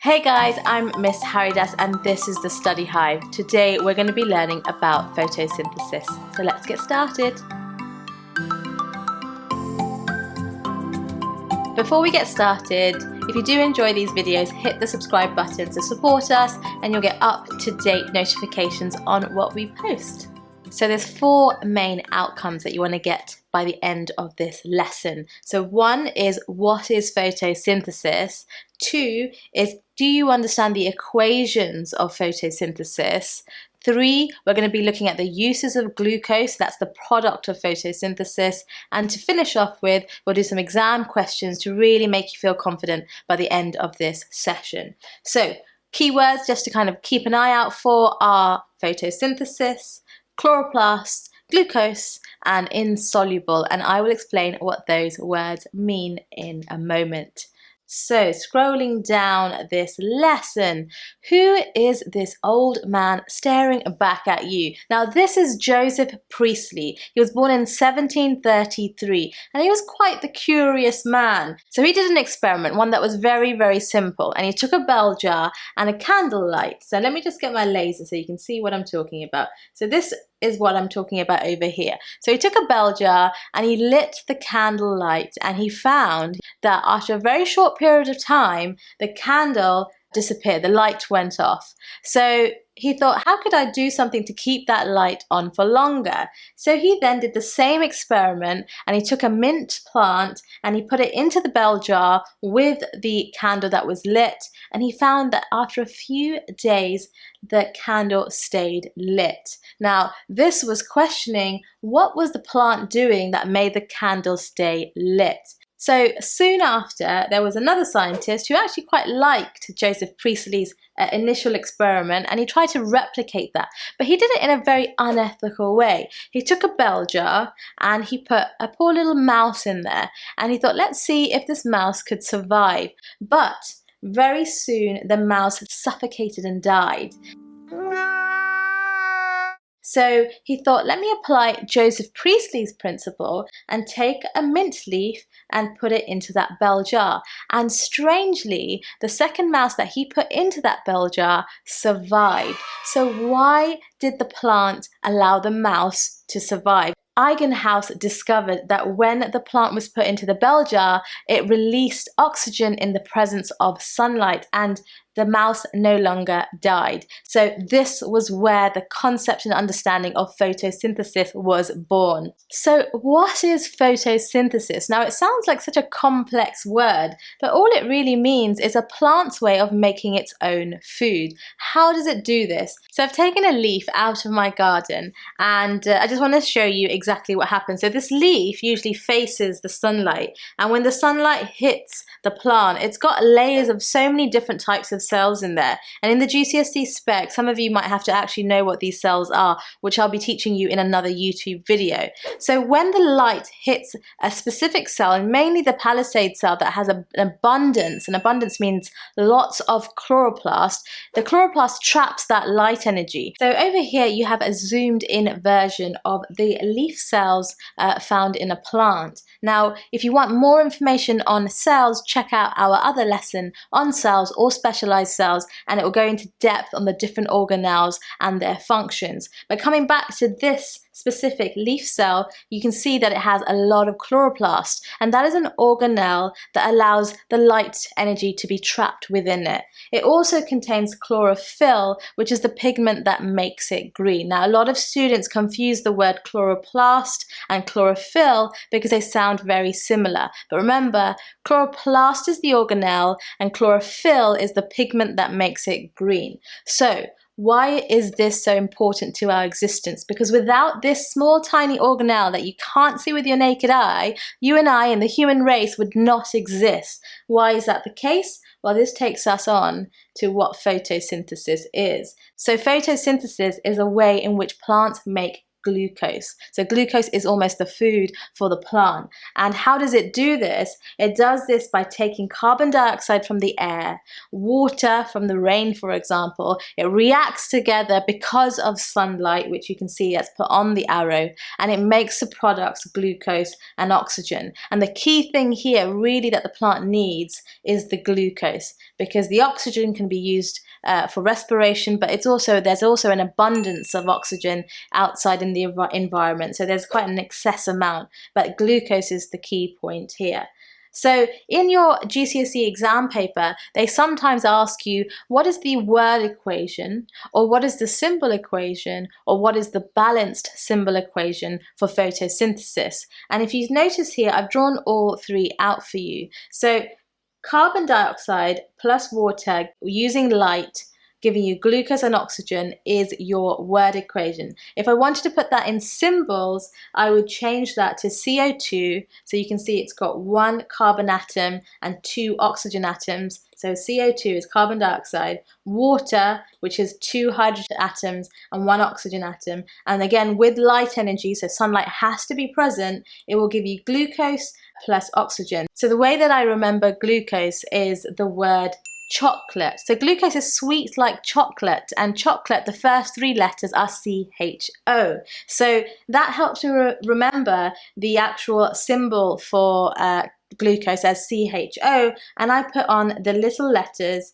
Hey guys, I'm Miss Haridas and this is the Study Hive. Today we're going to be learning about photosynthesis. So let's get started. Before we get started, if you do enjoy these videos, hit the subscribe button to support us and you'll get up-to-date notifications on what we post. So there's 4 main outcomes that you want to get by the end of this lesson. So 1 is, what is photosynthesis? 2 is, do you understand the equations of photosynthesis? 3, we're going to be looking at the uses of glucose, that's the product of photosynthesis. And to finish off with, we'll do some exam questions to really make you feel confident by the end of this session. So keywords just to kind of keep an eye out for are photosynthesis, chloroplast, glucose, and insoluble, and I will explain what those words mean in a moment. So, scrolling down this lesson, who is this old man staring back at you? Now, this is Joseph Priestley. He was born in 1733, and he was quite the curious man. So he did an experiment, one that was very, very simple, and he took a bell jar and a candle light. So let me just get my laser so you can see what I'm talking about. So this is what I'm talking about over here. So he took a bell jar and he lit the candle light, and he found that after a very short period of time, the candle disappeared, the light went off. So he thought, how could I do something to keep that light on for longer? So he then did the same experiment, and he took a mint plant and he put it into the bell jar with the candle that was lit, and he found that after a few days the candle stayed lit. Now this was questioning, what was the plant doing that made the candle stay lit? So soon after, there was another scientist who actually quite liked Joseph Priestley's initial experiment, and he tried to replicate that, but he did it in a very unethical way. He took a bell jar and he put a poor little mouse in there, and he thought, let's see if this mouse could survive. But very soon the mouse suffocated and died. So he thought, let me apply Joseph Priestley's principle and take a mint leaf and put it into that bell jar. And strangely, the second mouse that he put into that bell jar survived. So why did the plant allow the mouse to survive? Ebbinghaus discovered that when the plant was put into the bell jar, it released oxygen in the presence of sunlight, and the mouse no longer died. So this was where the concept and understanding of photosynthesis was born. So what is photosynthesis? Now it sounds like such a complex word, but all it really means is a plant's way of making its own food. How does it do this? So I've taken a leaf out of my garden, and I just want to show you exactly what happens. So this leaf usually faces the sunlight, and when the sunlight hits the plant, it's got layers of so many different types of cells in there. And in the GCSE spec, some of you might have to actually know what these cells are, which I'll be teaching you in another YouTube video. So when the light hits a specific cell, and mainly the palisade cell that has an abundance, and abundance means lots of chloroplast, the chloroplast traps that light energy. So over here you have a zoomed in version of the leaf cells found in a plant. Now, if you want more information on cells, check out our other lesson on cells or specialized cells, and it will go into depth on the different organelles and their functions. But coming back to this specific leaf cell, you can see that it has a lot of chloroplast, and that is an organelle that allows the light energy to be trapped within it. It also contains chlorophyll, which is the pigment that makes it green. Now, a lot of students confuse the word chloroplast and chlorophyll because they sound very similar. But remember, chloroplast is the organelle and chlorophyll is the pigment that makes it green. So why is this so important to our existence? Because without this small tiny organelle that you can't see with your naked eye, you and I and the human race would not exist. Why is that the case? Well, this takes us on to what photosynthesis is. So photosynthesis is a way in which plants make glucose. So glucose is almost the food for the plant. And how does it do this? It does this by taking carbon dioxide from the air, water from the rain, for example. It reacts together because of sunlight, which you can see that's put on the arrow, and it makes the products glucose and oxygen. And the key thing here really that the plant needs is the glucose, because the oxygen can be used for respiration, but there's also an abundance of oxygen outside in the environment, so there's quite an excess amount, but glucose is the key point here. So in your GCSE exam paper, they sometimes ask you, what is the word equation, or what is the symbol equation, or what is the balanced symbol equation for photosynthesis? And if you notice here, I've drawn all three out for you. So carbon dioxide plus water using light giving you glucose and oxygen is your word equation. If I wanted to put that in symbols, I would change that to CO2. So you can see it's got one carbon atom and two oxygen atoms. So CO2 is carbon dioxide, water, which is two hydrogen atoms and one oxygen atom. And again, with light energy, so sunlight has to be present, it will give you glucose plus oxygen. So the way that I remember glucose is the word chocolate. So glucose is sweet like chocolate, and chocolate, the first three letters are CHO. So that helps me remember the actual symbol for glucose as CHO, and I put on the little letters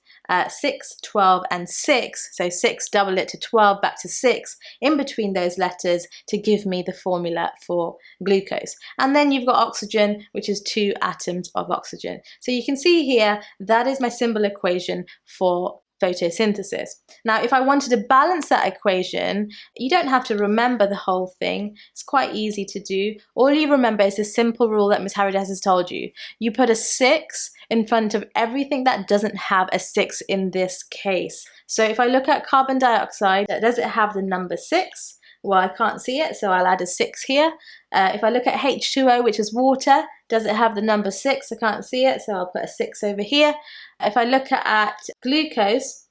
6, 12 and 6, so 6 double it to 12 back to 6 in between those letters to give me the formula for glucose. And then you've got oxygen, which is 2 atoms of oxygen. So you can see here that is my symbol equation for photosynthesis. Now, if I wanted to balance that equation, you don't have to remember the whole thing. It's quite easy to do. All you remember is this simple rule that Miss Haridas has told you. You put a 6 in front of everything that doesn't have a 6 in this case. So if I look at carbon dioxide, does it have the number 6? Well, I can't see it, so I'll add a 6 here. If I look at H2O, which is water, does it have the number 6? I can't see it, so I'll put a 6 over here. If I look at glucose,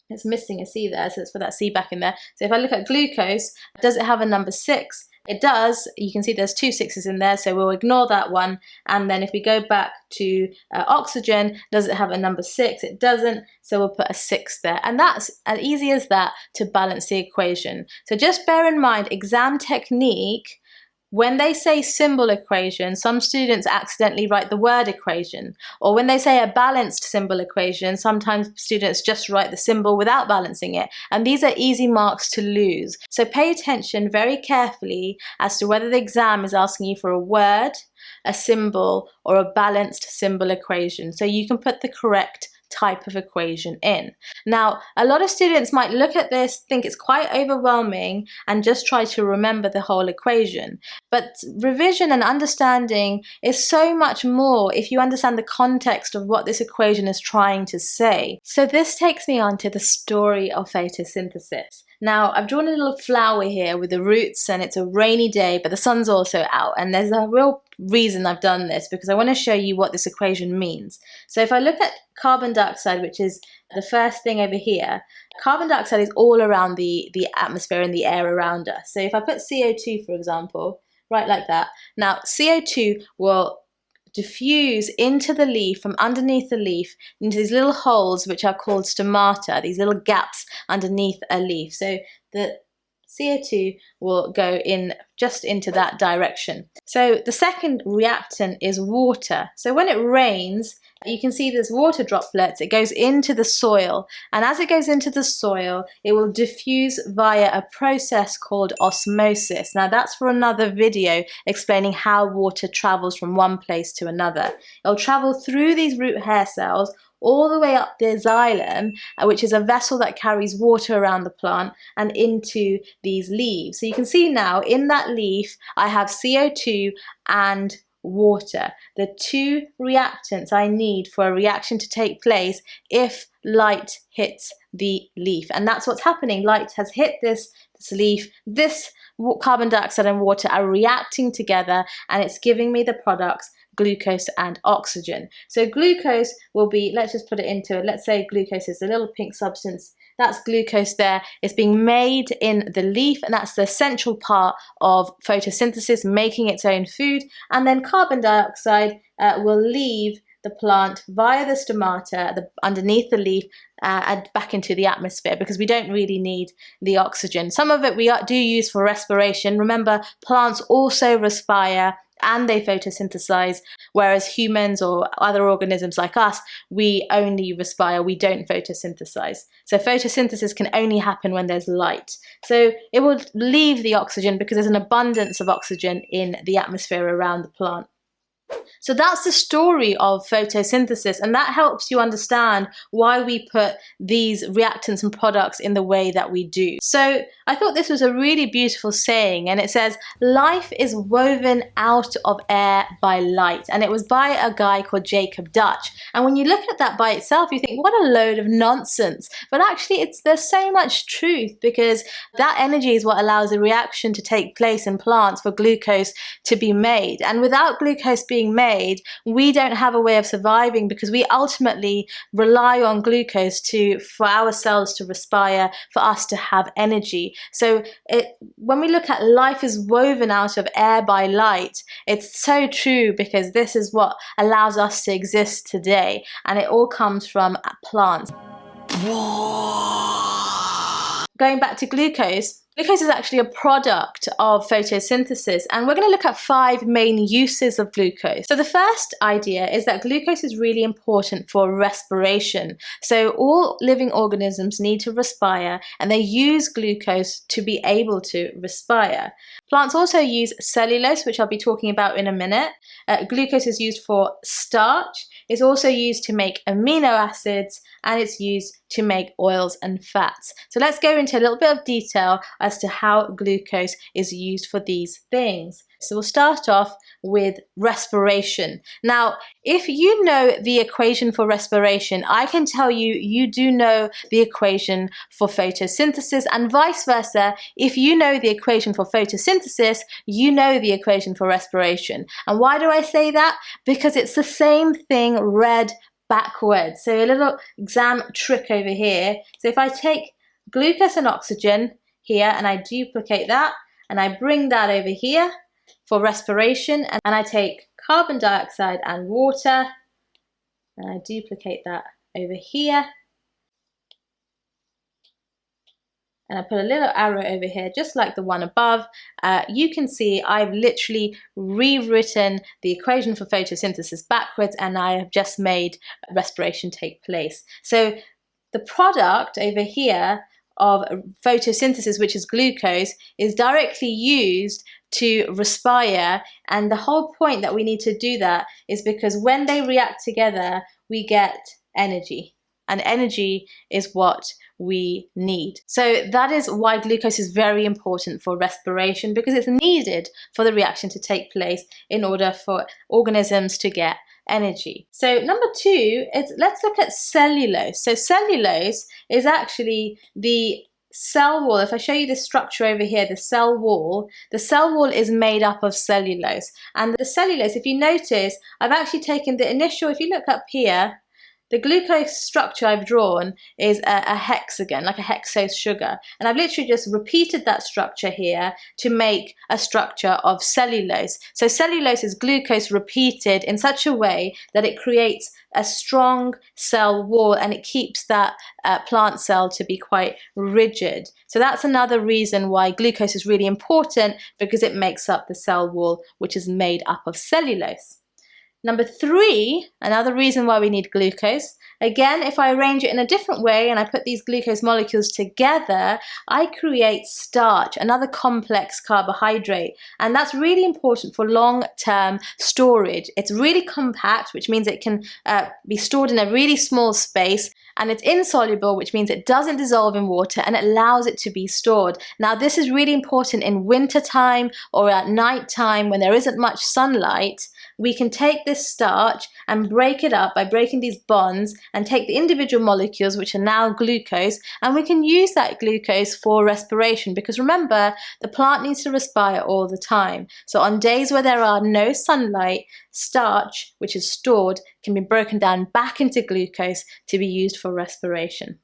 it's missing a C there, so let's put that C back in there. So if I look at glucose, does it have a number 6? It does. You can see there's 2 6s in there, so we'll ignore that one. And then if we go back to oxygen, does it have a number 6? It doesn't, so we'll put a 6 there. And that's as easy as that to balance the equation. So just bear in mind, exam technique, when they say symbol equation, some students accidentally write the word equation. Or when they say a balanced symbol equation, sometimes students just write the symbol without balancing it. And these are easy marks to lose. So pay attention very carefully as to whether the exam is asking you for a word, a symbol, or a balanced symbol equation. So you can put the correct type of equation in. Now, a lot of students might look at this, think it's quite overwhelming, and just try to remember the whole equation. But revision and understanding is so much more if you understand the context of what this equation is trying to say. So this takes me on to the story of photosynthesis. Now, I've drawn a little flower here with the roots, and it's a rainy day, but the sun's also out, and there's a real reason I've done this, because I want to show you what this equation means. So if I look at carbon dioxide, which is the first thing over here, carbon dioxide is all around the atmosphere and the air around us. So if I put CO2, for example, right like that, now CO2 will diffuse into the leaf, from underneath the leaf, into these little holes which are called stomata, these little gaps underneath a leaf. So the CO2 will go in just into that direction. So the second reactant is water. So when it rains, you can see there's water droplets. It goes into the soil, and as it goes into the soil, it will diffuse via a process called osmosis. Now that's for another video explaining how water travels from one place to another. It'll travel through these root hair cells all the way up the xylem, which is a vessel that carries water around the plant, and into these leaves. So you can see now in that leaf, I have CO2 and water, the two reactants I need for a reaction to take place if light hits the leaf. And that's what's happening. Light has hit this leaf. This carbon dioxide and water are reacting together, and it's giving me the products glucose and oxygen. So glucose will be, let's just put it into, let's say glucose is a little pink substance that's glucose there. It's being made in the leaf, and that's the central part of photosynthesis, making its own food. And then carbon dioxide will leave the plant via the stomata underneath the leaf and back into the atmosphere, because we don't really need the oxygen. Some of it we do use for respiration. Remember, plants also respire and they photosynthesize, whereas humans or other organisms like us, we only respire, we don't photosynthesize. So photosynthesis can only happen when there's light. So it will leave the oxygen because there's an abundance of oxygen in the atmosphere around the plant. So that's the story of photosynthesis, and that helps you understand why we put these reactants and products in the way that we do. So I thought this was a really beautiful saying, and it says, life is woven out of air by light. And it was by a guy called Jacob Dutch. And when you look at that by itself, you think, what a load of nonsense. But actually, there's so much truth, because that energy is what allows the reaction to take place in plants for glucose to be made. And without glucose being made, we don't have a way of surviving, because we ultimately rely on glucose for our cells to respire, for us to have energy. So when we look at life is woven out of air by light, it's so true, because this is what allows us to exist today, and it all comes from plants. Going back to glucose, glucose is actually a product of photosynthesis, and we're going to look at 5 main uses of glucose. So the first idea is that glucose is really important for respiration. So all living organisms need to respire, and they use glucose to be able to respire. Plants also use cellulose, which I'll be talking about in a minute. Glucose is used for starch. It's also used to make amino acids, and it's used to make oils and fats. So let's go into a little bit of detail as to how glucose is used for these things. So we'll start off with respiration. Now, if you know the equation for respiration, I can tell you, you do know the equation for photosynthesis, and vice versa. If you know the equation for photosynthesis, you know the equation for respiration. And why do I say that? Because it's the same thing read backwards. So a little exam trick over here. So if I take glucose and oxygen here, and I duplicate that, and I bring that over here for respiration, and I take carbon dioxide and water, and I duplicate that over here, and I put a little arrow over here just like the one above, you can see I've literally rewritten the equation for photosynthesis backwards, and I have just made respiration take place. So the product over here of photosynthesis, which is glucose, is directly used to respire, and the whole point that we need to do that is because when they react together, we get energy, and energy is what we need. So that is why glucose is very important for respiration, because it's needed for the reaction to take place in order for organisms to get energy. So number 2 is, let's look at cellulose. So cellulose is actually the cell wall. If I show you the structure over here, the cell wall is made up of cellulose. And the cellulose, if you notice, I've actually taken the initial, if you look up here, the glucose structure I've drawn is a hexagon, like a hexose sugar. And I've literally just repeated that structure here to make a structure of cellulose. So cellulose is glucose repeated in such a way that it creates a strong cell wall, and it keeps that plant cell to be quite rigid. So that's another reason why glucose is really important, because it makes up the cell wall, which is made up of cellulose. Number 3, another reason why we need glucose. Again, if I arrange it in a different way and I put these glucose molecules together, I create starch, another complex carbohydrate. And that's really important for long-term storage. It's really compact, which means it can be stored in a really small space, and it's insoluble, which means it doesn't dissolve in water, and it allows it to be stored. Now, this is really important in winter time or at night time when there isn't much sunlight. We can take this starch and break it up by breaking these bonds and take the individual molecules, which are now glucose, and we can use that glucose for respiration, because remember, the plant needs to respire all the time. So on days where there are no sunlight, starch, which is stored, can be broken down back into glucose to be used for respiration.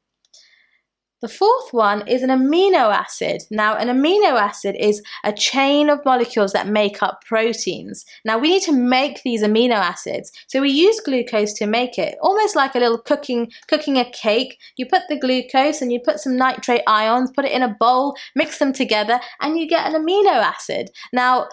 The fourth one is an amino acid. Now, an amino acid is a chain of molecules that make up proteins. Now, we need to make these amino acids. So we use glucose to make it, almost like a little cooking a cake. You put the glucose and you put some nitrate ions, put it in a bowl, mix them together, and you get an amino acid. Now,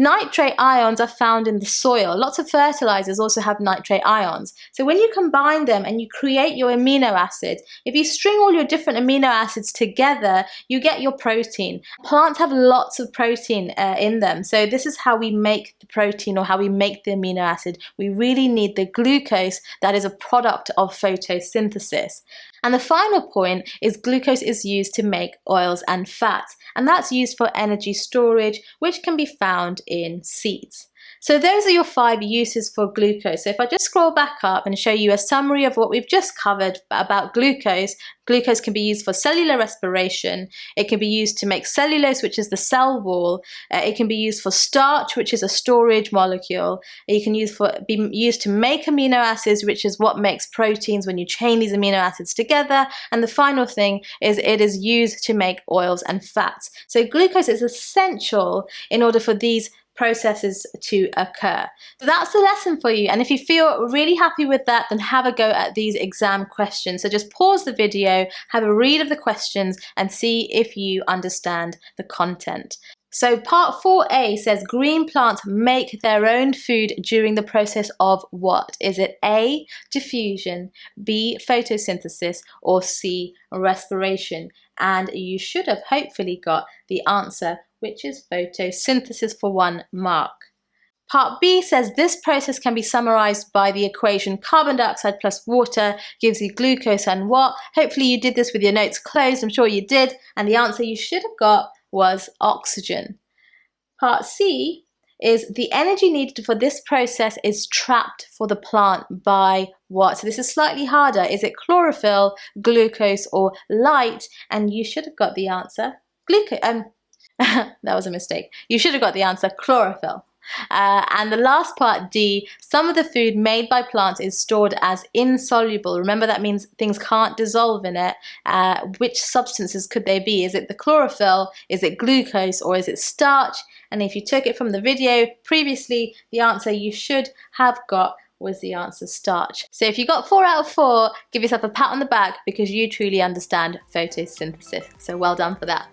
nitrate ions are found in the soil. Lots of fertilizers also have nitrate ions. So when you combine them and you create your amino acids, if you string all your different amino acids together, you get your protein. Plants have lots of protein in them. So this is how we make the protein, or how we make the amino acid. We really need the glucose that is a product of photosynthesis. And the final point is glucose is used to make oils and fats, and that's used for energy storage, which can be found in seeds. So those are your 5 uses for glucose. So if I just scroll back up and show you a summary of what we've just covered about glucose, glucose can be used for cellular respiration. It can be used to make cellulose, which is the cell wall. It can be used for starch, which is a storage molecule. It can be used to make amino acids, which is what makes proteins when you chain these amino acids together. And the final thing is it is used to make oils and fats. So glucose is essential in order for these processes to occur. So that's the lesson for you, and if you feel really happy with that, then have a go at these exam questions. So just pause the video, have a read of the questions, and see if you understand the content. So part 4A says green plants make their own food during the process of what? Is it A, diffusion, B, photosynthesis, or C, respiration? And you should have hopefully got the answer, which is photosynthesis, for 1 mark. Part B says this process can be summarized by the equation carbon dioxide plus water gives you glucose and what? Hopefully you did this with your notes closed, I'm sure you did, and the answer you should have got was oxygen. Part C is the energy needed for this process is trapped for the plant by what? So this is slightly harder. Is it chlorophyll, glucose, or light? And you should have got the answer glucose. That was a mistake. You should have got the answer chlorophyll. And the last part, D, some of the food made by plants is stored as insoluble. Remember, that means things can't dissolve in it. Which substances could they be? Is it the chlorophyll? Is it glucose? Or is it starch? And if you took it from the video previously, the answer you should have got was the answer starch. So if you got 4 out of 4, give yourself a pat on the back because you truly understand photosynthesis. So well done for that.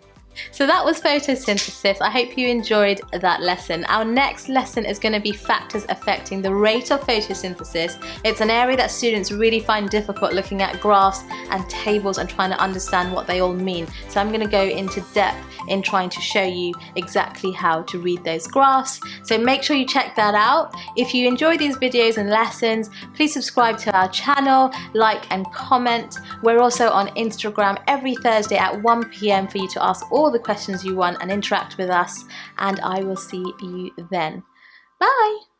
So that was photosynthesis. I hope you enjoyed that lesson. Our next lesson is going to be factors affecting the rate of photosynthesis. It's an area that students really find difficult, looking at graphs and tables and trying to understand what they all mean. So I'm going to go into depth in trying to show you exactly how to read those graphs. So make sure you check that out. If you enjoy these videos and lessons, please subscribe to our channel, like and comment. We're also on Instagram every Thursday at 1 p.m. for you to ask all the questions you want and interact with us, and I will see you then. Bye!